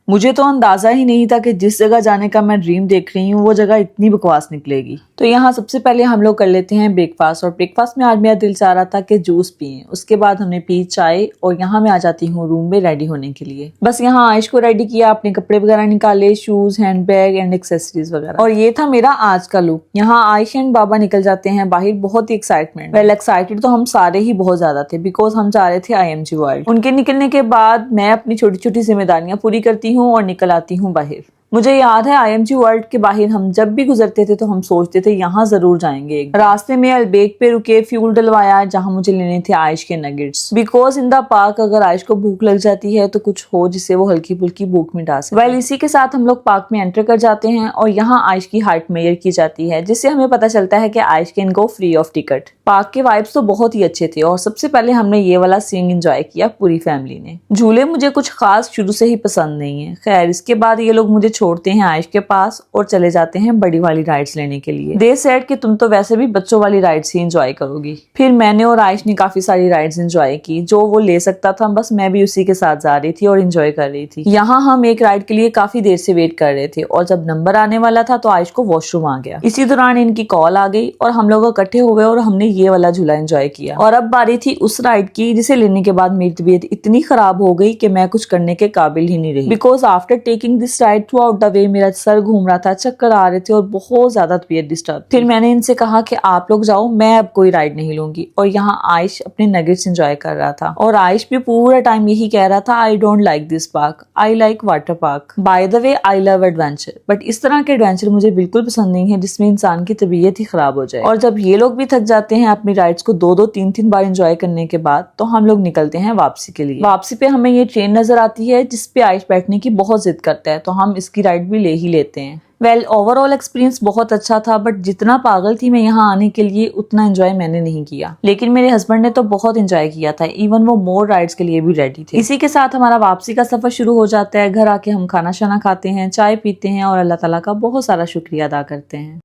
मुझे तो अंदाजा ही नहीं था कि जिस जगह जाने का मैं ड्रीम देख रही हूँ वो जगह इतनी बकवास निकलेगी। तो यहाँ सबसे पहले हम लोग कर लेते हैं ब्रेकफास्ट, और ब्रेकफास्ट में आज मेरा दिल चाह रहा था कि जूस पिए। उसके बाद हमने पी चाय, और यहाँ मैं आ जाती हूँ रूम में रेडी होने के लिए। बस यहाँ आयश को रेडी किया, अपने कपड़े वगैरह निकाले, shoes, hand bag and accessories वगैरह, और ये था मेरा आज का लुक। यहाँ आयश एंड बाबा निकल जाते हैं बाहर, बहुत ही एक्साइटमेंट। वेल एक्साइटेड तो हम सारे ही बहुत ज्यादा थे, बिकॉज हम जा रहे थे IMG वर्ल्ड। उनके निकलने के बाद मैं अपनी छोटी छोटी जिम्मेदारियां पूरी करती हूँ और निकल आती हूँ बाहर। मुझे याद है IMG वर्ल्ड के बाहर हम जब भी गुजरते थे तो हम सोचते थे यहाँ जरूर जाएंगे। रास्ते में अलबेक पे रुके, फ्यूल डलवाया, जहाँ मुझे लेने थे आयश के nuggets. Because in the park अगर आयश को भूख लग जाती है तो कुछ हो जिससे वो हल्की फुल्की भूख मिटा सके। वेल इसी के साथ हम लोग पार्क में एंटर कर जाते हैं, और यहाँ आयश की हाइट मेजर की जाती है, जिससे हमें पता चलता है कि आयश can go free of ticket. Park के वाइब्स तो बहुत ही अच्छे थे, और सबसे पहले हमने ये वाला सीन एंजॉय किया पूरी फैमिली ने। झूले मुझे कुछ खास शुरू से ही पसंद नहीं है। खैर इसके बाद ये लोग मुझे छोड़ते हैं आयश के पास और चले जाते हैं बड़ी वाली राइड्स लेने के लिए। दे सेड कि तुम तो वैसे भी बच्चों वाली राइड्स ही एंजॉय करोगी। फिर मैंने और आयश ने काफी सारी राइड्स एंजॉय की, जो वो ले सकता था, बस मैं भी उसी के साथ जा रही थी और एंजॉय कर रही थी। यहाँ हम एक राइड के लिए काफी देर से वेट कर रहे थे, और जब नंबर आने वाला था तो आयश को वॉशरूम आ गया। इसी दौरान इनकी कॉल आ गई और हम लोग इकट्ठे हो गए और हमने ये वाला झूला एंजॉय किया। और अब बारी थी उस राइड की जिसे लेने के बाद मेरी तबीयत इतनी खराब हो गई कि मैं कुछ करने के काबिल ही नहीं रही। Because after taking this ride through out the way मेरा सर घूम रहा था, चक्कर आ रहे थे और बहुत ज्यादा तबीयत डिस्टर्ब। फिर मैंने इनसे कहा कि आप लोग जाओ, मैं अब कोई राइड नहीं लूंगी। और यहाँ आयश अपने नगेट्स एंजॉय कर रहा था, और आयश भी पूरा टाइम यही कह रहा था, I don't like this park, I like water park. By the way I love adventure, but इस तरह के एडवेंचर मुझे बिल्कुल पसंद नहीं है जिसमें इंसान की तबीयत ही खराब हो जाए। और जब ये लोग भी थक जाते हैं अपनी राइड्स को 2-2, 3-3 बार एंजॉय करने के बाद, तो हम लोग निकलते हैं वापसी के लिए। वापसी पे हमें ये ट्रेन नजर आती है जिसपे आयश बैठने की बहुत जिद करता है, तो हम इसकी राइड भी ले ही लेते हैं। वेल ओवरऑल एक्सपीरियंस बहुत अच्छा था, बट जितना पागल थी मैं यहाँ आने के लिए उतना एंजॉय मैंने नहीं किया। लेकिन मेरे हस्बैंड ने तो बहुत एंजॉय किया था, इवन वो मोर राइड्स के लिए भी रेडी थे। इसी के साथ हमारा वापसी का सफर शुरू हो जाता है। घर आके हम खाना शाना खाते हैं, चाय पीते हैं और अल्लाह ताला का बहुत सारा शुक्रिया अदा करते हैं।